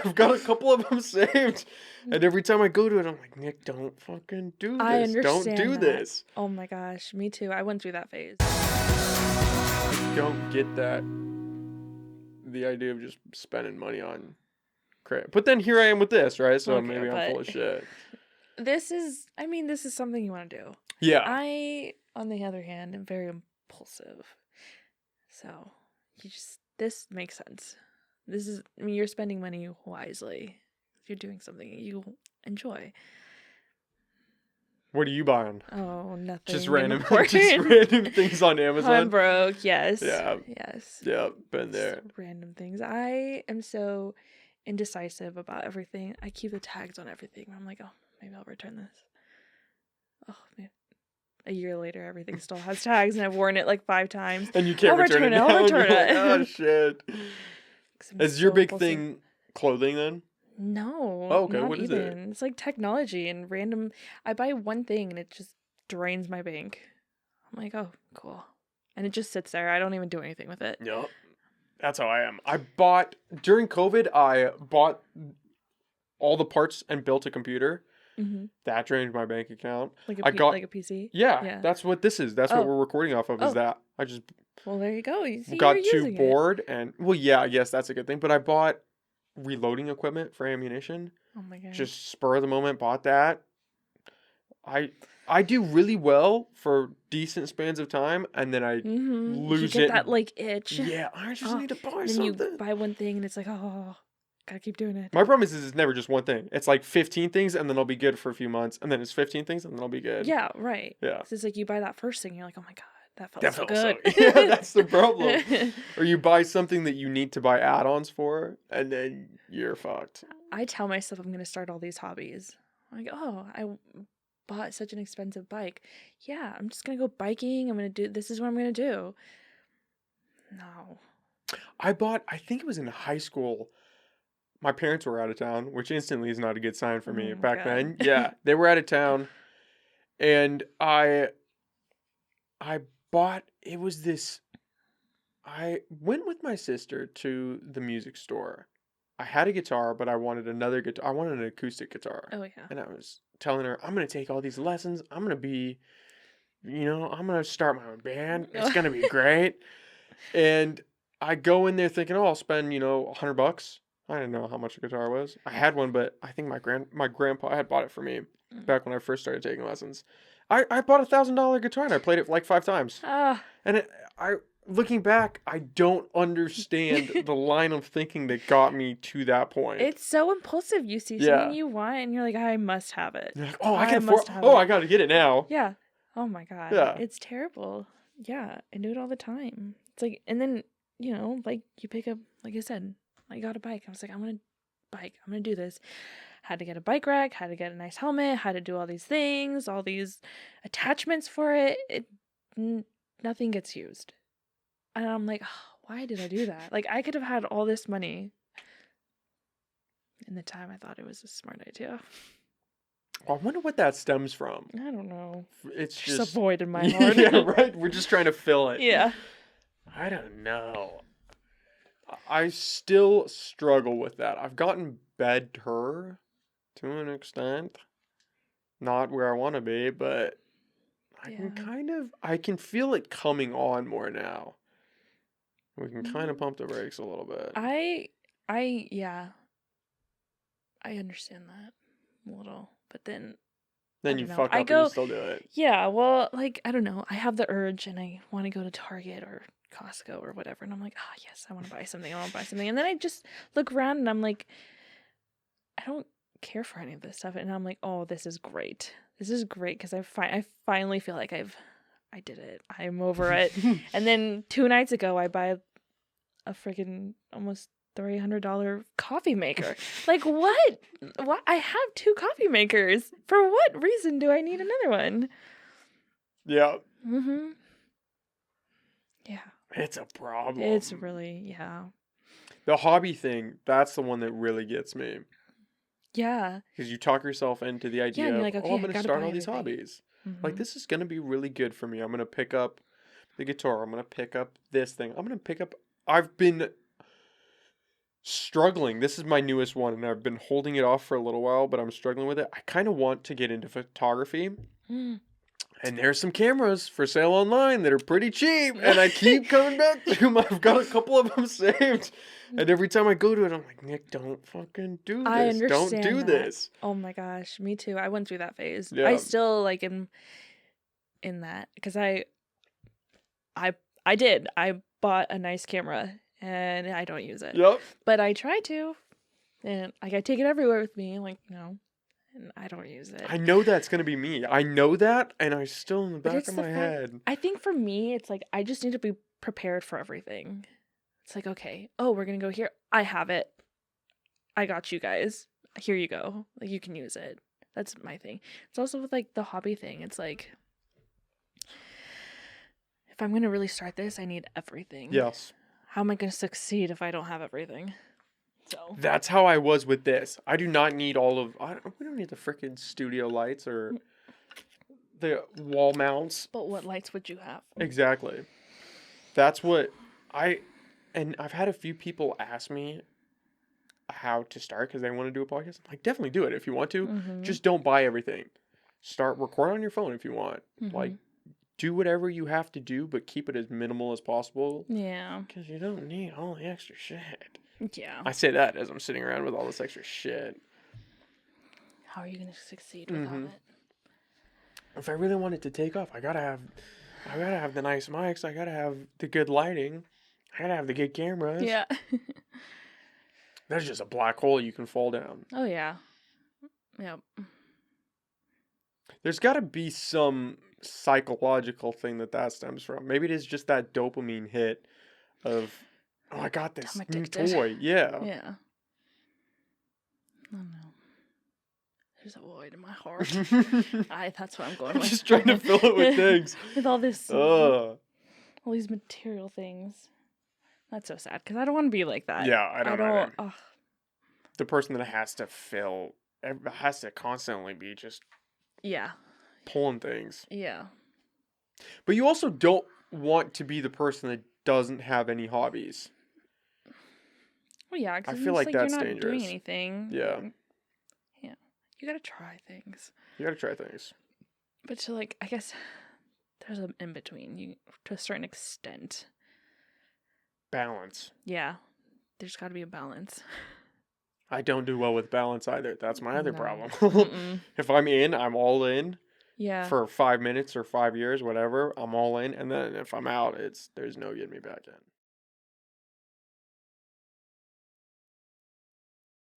I've got a couple of them saved. And every time I go to it, I'm like, Nick, don't fucking do I this. Don't understand do that. this. Oh my gosh, me too. I went through that phase. I don't get that. The idea of just spending money on crap. But then here I am with this, right? So Okay, maybe I'm full of shit. this is something you want to do. Yeah. I, on the other hand, am very impulsive. So, this makes sense. You're spending money wisely. You're doing something you enjoy. What are you buying? Oh, nothing. Just random things on Amazon. I'm broke. Yes. Yeah. Yes. Yeah, been there. Just random things. I am so indecisive about everything. I keep the tags on everything. I'm like, oh, maybe I'll return this. Oh, man. A year later, everything still has tags, and I've worn it like 5 times. And you can't return it now. I'll return Like, it. oh, shit. Is your big thing clothing then? No. Oh, okay. Not What is even. it? It's like technology and random. I buy one thing, and it just drains my bank. I'm like, oh, cool. And it just sits there. I don't even do anything with it. Yep. That's how I am. During COVID, I bought all the parts and built a computer. Mm-hmm. That drained my bank account. Like a PC? Yeah, that's what this is. That's what we're recording off of, is that. I just... Well, there you go. You see, got too bored and... Well, yeah, I guess that's a good thing. But I bought reloading equipment for ammunition. Oh my god. Just spur of the moment, bought that. I do really well for decent spans of time, and then I lose you get that like itch. Yeah, I just need to buy something. Then you buy one thing, and it's like, oh, gotta keep doing it. My problem is it's never just one thing. It's like 15 things, and then I'll be good for a few months, and then it's 15 things, and then I'll be good. Yeah, right. Yeah. So it's like you buy that first thing, you're like, oh my god, that felt so good. Yeah, that's the problem. Or you buy something that you need to buy add-ons for, and then you're fucked. I tell myself I'm gonna start all these hobbies. I'm like, oh, I bought such an expensive bike. Yeah, I'm just gonna go biking. This is what I'm gonna do. No. I think it was in high school. My parents were out of town, which instantly is not a good sign for me back then. Yeah, they were out of town. And I bought, it was this, I went with my sister to the music store. I had a guitar, but I wanted another guitar. I wanted an acoustic guitar. Oh, yeah. And I was telling her, I'm going to take all these lessons. I'm going to be, I'm going to start my own band. It's going to be great. And I go in there thinking, oh, I'll spend, $100. I didn't know how much a guitar was. I had one, but I think my grandpa had bought it for me back when I first started taking lessons. I bought a $1,000 guitar and I played it like 5 times. And looking back, I don't understand the line of thinking that got me to that point. It's so impulsive. You see something you want, and you're like, I must have it. You're like, oh, I got to get it now. Yeah. Oh my god. Yeah. It's terrible. Yeah, I do it all the time. It's like, and then like you pick up, like I said, I got a bike. I was like, I'm gonna bike. I'm gonna do this. Had to get a bike rack. Had to get a nice helmet. Had to do all these things, all these attachments for it. Nothing gets used. And I'm like, oh, why did I do that? Like, I could have had all this money. In the time, I thought it was a smart idea. I wonder what that stems from. I don't know. It's just a void in my heart. Yeah, right? We're just trying to fill it. Yeah. I don't know. I still struggle with that. I've gotten better to an extent. Not where I want to be, but I can feel it coming on more now. We can kind of pump the brakes a little bit. Yeah. I understand that a little, but then you fuck up and you still do it. Yeah, well, like, I don't know. I have the urge and I want to go to Target or Costco or whatever, and I'm like, yes, I want to buy something. And then I just look around and I'm like, I don't care for any of this stuff, and I'm like, oh, this is great. This is great because I finally feel like I did it. I'm over it. And then 2 nights ago, I buy a freaking almost $300 coffee maker. Like, what? What? I have 2 coffee makers. For what reason do I need another one? Yeah. Mm-hmm. Yeah. It's a problem. It's really, yeah. The hobby thing, that's the one that really gets me. Yeah. Because you talk yourself into the idea of, like, okay, I'm going to start all these hobbies. Mm-hmm. Like, this is going to be really good for me. I'm going to pick up the guitar. I'm going to pick up this thing. I've been struggling. This is my newest one, and I've been holding it off for a little while, but I'm struggling with it. I kind of want to get into photography, Mm. and there's some cameras for sale online that are pretty cheap, and I keep coming back to them. I've got a couple of them saved, and every time I go to it, I'm like, Nick, don't fucking do I this. Don't understand do that. this. Oh my gosh, me too. I went through that phase. I Yeah. still like am in that because I did. I bought a nice camera and I don't use it, Yep. but I try to, and like I take it everywhere with me, like and I don't use it. I know that's gonna be me. I know that, and I still in the But back it's of the my fact. head. I think for me, it's like I just need to be prepared for everything. It's like, okay, oh, we're gonna go here. I have it. I got you guys. Here you go. Like you can use it. That's my thing. It's also with like the hobby thing. It's like if I'm gonna really start this, I need everything. Yes. How am I gonna succeed if I don't have everything? So That's how I was with this. I do not need all of. We don't need the freaking studio lights or the wall mounts. but what lights would you have? Exactly. That's what I. And I've had a few people ask me how to start because they want to do a podcast. I'm like, definitely do it if you want to. Mm-hmm. Just don't buy everything. Start record on your phone if you want. Mm-hmm. Like, do whatever you have to do, but keep it as minimal as possible. Yeah. Because you don't need all the extra shit. Yeah. I say that as I'm sitting around with all this extra shit. How are you gonna succeed without Mhm. it? If I really want it to take off, I gotta have the nice mics. I gotta have the good lighting. I gotta have the good cameras. Yeah. There's just a black hole you can fall down. Oh yeah. Yep. There's gotta be some psychological thing that stems from. Maybe it is just that dopamine hit of, oh, I got this I'm new addicted. toy. Yeah. Yeah. I don't know. There's a void in my heart. That's what I'm going I'm with. just trying to fill it with things. With all this, Ugh. all these material things. That's so sad because I don't want to be like that. Yeah, I don't either. Ugh. The person that has to constantly be just Yeah. pulling things. Yeah. But you also don't want to be the person that doesn't have any hobbies. Well, yeah. Cause I feel like that's you're not dangerous. doing anything. Yeah. Yeah. You gotta try things. You gotta try things. But to like, I guess there's an in between. You to a certain extent. Balance. Yeah. There's got to be a balance. I don't do well with balance either. That's my other No. problem. Mm-mm. If I'm in, I'm all in Yeah. for 5 minutes or 5 years, whatever. I'm all in, and then if I'm out, there's no getting me back in.